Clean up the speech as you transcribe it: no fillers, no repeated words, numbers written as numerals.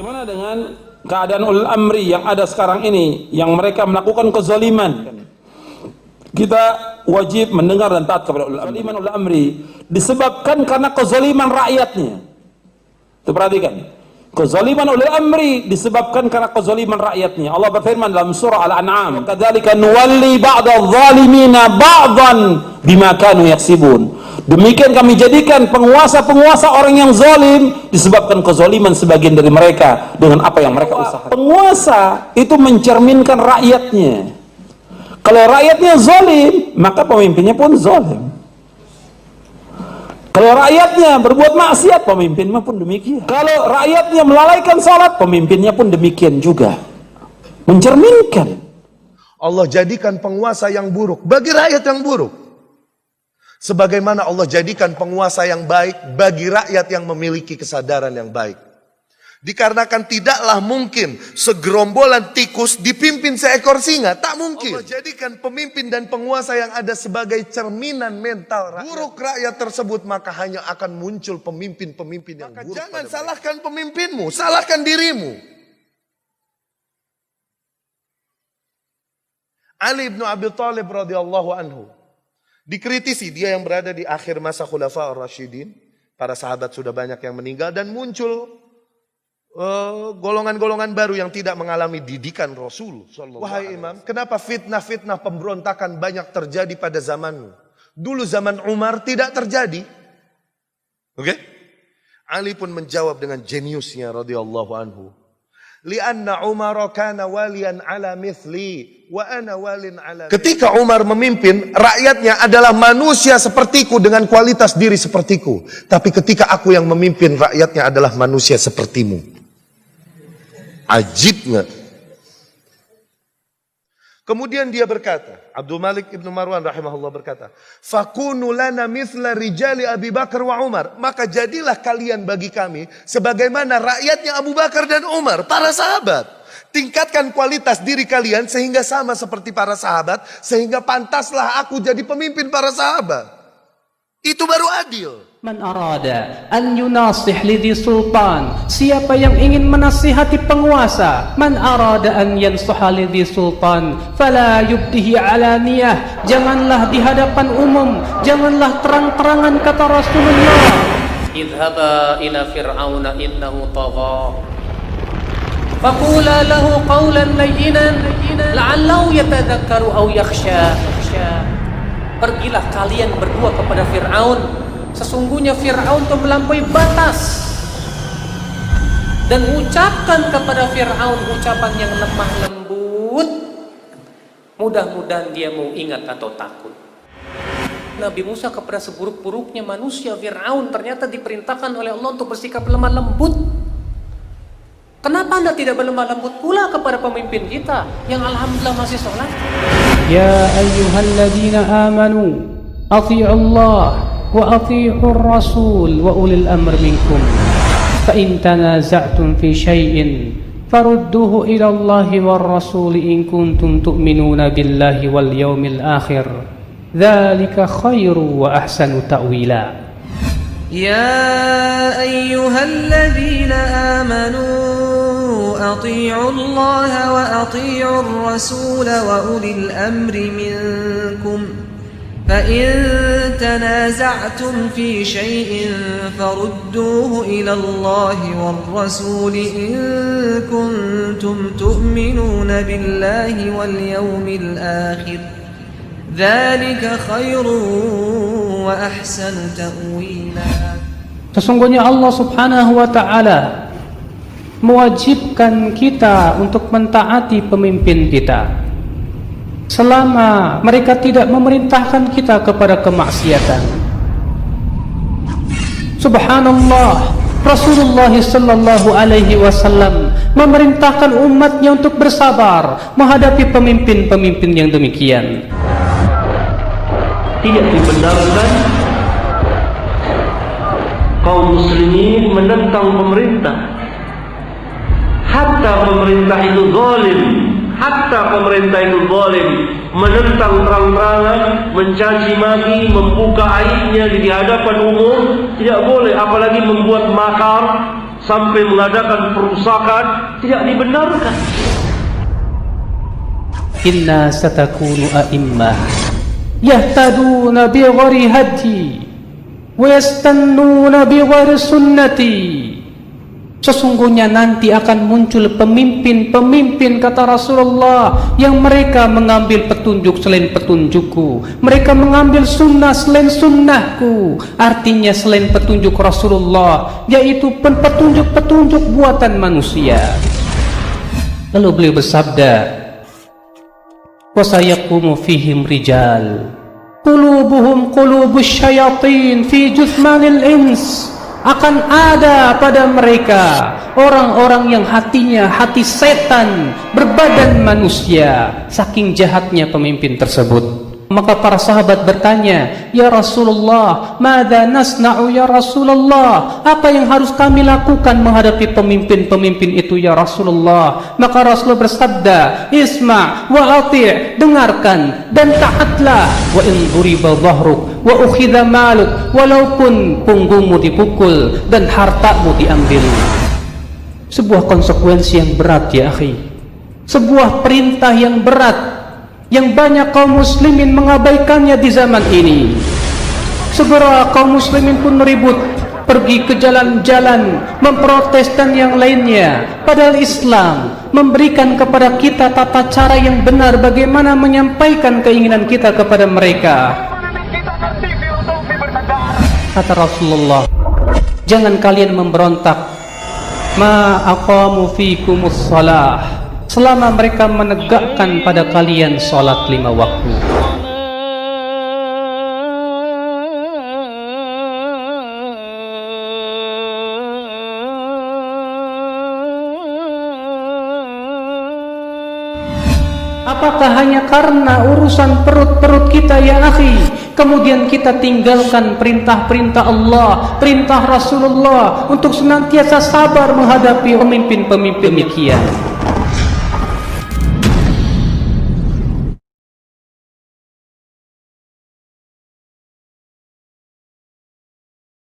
Bagaimana dengan keadaan ulul amri yang ada sekarang ini, yang mereka melakukan kezaliman? Kita wajib mendengar dan taat kepada ulul amri. Kezaliman ulul amri disebabkan karena kezaliman rakyatnya. Itu perhatikan. Kezaliman ulul amri disebabkan karena kezaliman rakyatnya. Allah berfirman dalam surah Al-An'am, "Kadzalika nuwalli ba'dadh zalimina ba'dhan bima kanu yaksibun." Demikian kami jadikan penguasa-penguasa orang yang zalim disebabkan kezaliman sebagian dari mereka dengan apa yang mereka usahakan. Penguasa itu mencerminkan rakyatnya. Kalau rakyatnya zalim, maka pemimpinnya pun zalim. Kalau rakyatnya berbuat maksiat, pemimpinnya pun demikian. Kalau rakyatnya melalaikan salat, pemimpinnya pun demikian juga. Mencerminkan. Allah jadikan penguasa yang buruk bagi rakyat yang buruk. Sebagaimana Allah jadikan penguasa yang baik bagi rakyat yang memiliki kesadaran yang baik. Dikarenakan tidaklah mungkin segerombolan tikus dipimpin seekor singa. Tak mungkin. Allah jadikan pemimpin dan penguasa yang ada sebagai cerminan mental rakyat. Buruk rakyat tersebut, maka hanya akan muncul pemimpin-pemimpin yang buruk. Jangan salahkan pemimpinmu, salahkan dirimu. Ali bin Abi Thalib radhiyallahu anhu dikritisi, dia yang berada di akhir masa Khulafa ar-Rasyidin. Para sahabat sudah banyak yang meninggal dan muncul golongan-golongan baru yang tidak mengalami didikan Rasul. Wahai imam, kenapa fitnah-fitnah pemberontakan banyak terjadi pada zamanmu? Dulu zaman Umar tidak terjadi. Oke? Ali pun menjawab dengan jeniusnya radhiyallahu anhu. Lianna Umar kana waliyan ala mithli wa ana walin ala. Ketika Umar memimpin, rakyatnya adalah manusia sepertiku dengan kualitas diri sepertiku. Tapi ketika aku yang memimpin, rakyatnya adalah manusia sepertimu. Ajib nggak? Kemudian dia berkata, Abdul Malik ibn Marwan rahimahullah berkata, "Fakunu lana mithla rijali Abi Bakar wa Umar." Maka jadilah kalian bagi kami sebagaimana rakyatnya Abu Bakar dan Umar, para sahabat. Tingkatkan kualitas diri kalian sehingga sama seperti para sahabat, sehingga pantaslah aku jadi pemimpin para sahabat. Itu baru adil. Man arada an yunasih lidhi sultan, siapa yang ingin menasihati penguasa. Man arada an yansuha lidhi sultan fala yubdihi alaniyah, janganlah di hadapan umum, janganlah terang-terangan, kata Rasulullah. Idhaba ila fir'auna innahu tagha faqula lahu qawlan layyinan la'allahu yatadhakkaru aw yakhsha. Pergilah kalian berdua kepada Fir'aun. Sesungguhnya Fir'aun telah melampaui batas. Dan ucapkan kepada Fir'aun ucapan yang lemah lembut. Mudah-mudahan dia mau ingat atau takut. Nabi Musa kepada seburuk-buruknya manusia, Fir'aun, ternyata diperintahkan oleh Allah untuk bersikap lemah lembut. Kenapa Anda tidak berlemah lembut pula kepada pemimpin kita yang alhamdulillah masih sholat? Ya ayyuhalladzina amanu athi'u Allah wa athi'ur rasul wa ulil amr minkum fa in tanaza'tum fi syai'in farudduhu ila Allahi war rasul in kuntum tu'minuna billahi wal yawmil akhir dzalika khairu wa ahsanu ta'wila. يا أيها الذين آمنوا أطيعوا الله وأطيعوا الرسول وأولي الأمر منكم فإن تنازعتم في شيء فردوه إلى الله والرسول إن كنتم تؤمنون بالله واليوم الآخر ذلك خير وأحسن تأويلا. Sesungguhnya Allah subhanahu wa ta'ala mewajibkan kita untuk mentaati pemimpin kita selama mereka tidak memerintahkan kita kepada kemaksiatan. Subhanallah, Rasulullah sallallahu alaihi wasallam memerintahkan umatnya untuk bersabar menghadapi pemimpin-pemimpin yang demikian. Tidak dibenarkan kaum muslimin menentang pemerintah, hatta pemerintah itu zalim, menentang terang-terangan, mencaci maki, membuka aibnya di hadapan umum, tidak boleh, apalagi membuat makar sampai mengadakan perusakan tidak dibenarkan. Inna satakunu a'immah yahtaduna bi ghairi hadi wa yastannuna bi ghairi sunnati. Sesungguhnya nanti akan muncul pemimpin-pemimpin, kata Rasulullah, yang mereka mengambil petunjuk selain petunjukku, mereka mengambil sunnah selain sunnahku. Artinya selain petunjuk Rasulullah, yaitu petunjuk-petunjuk buatan manusia. Lalu beliau bersabda, wa sayaqumu fihim rijal qulubuhum qulubus syayatin fi juthmanil ins. Akan ada pada mereka orang-orang yang hatinya hati setan berbadan manusia, saking jahatnya pemimpin tersebut. Maka para sahabat bertanya, ya Rasulullah, madza nasna'u ya Rasulullah? Apa yang harus kami lakukan menghadapi pemimpin-pemimpin itu ya Rasulullah? Maka Rasulullah bersabda, isma' wa ati', dengarkan dan taatlah. Wa in duriba dhahruk wa ukhidha maluk, walaupun punggungmu dipukul dan hartamu diambil. Sebuah konsekuensi yang berat ya akhi, sebuah perintah yang berat yang banyak kaum muslimin mengabaikannya di zaman ini. Segera kaum muslimin pun meribut, pergi ke jalan-jalan, memprotes dan yang lainnya. Padahal Islam memberikan kepada kita tata cara yang benar bagaimana menyampaikan keinginan kita kepada mereka. Kata Rasulullah, jangan kalian memberontak ma aqamu fikumus shalah, selama mereka menegakkan pada kalian salat 5 waktu. Apakah hanya karena urusan perut-perut kita ya akhi, kemudian kita tinggalkan perintah-perintah Allah, perintah Rasulullah untuk senantiasa sabar menghadapi pemimpin-pemimpin demikian?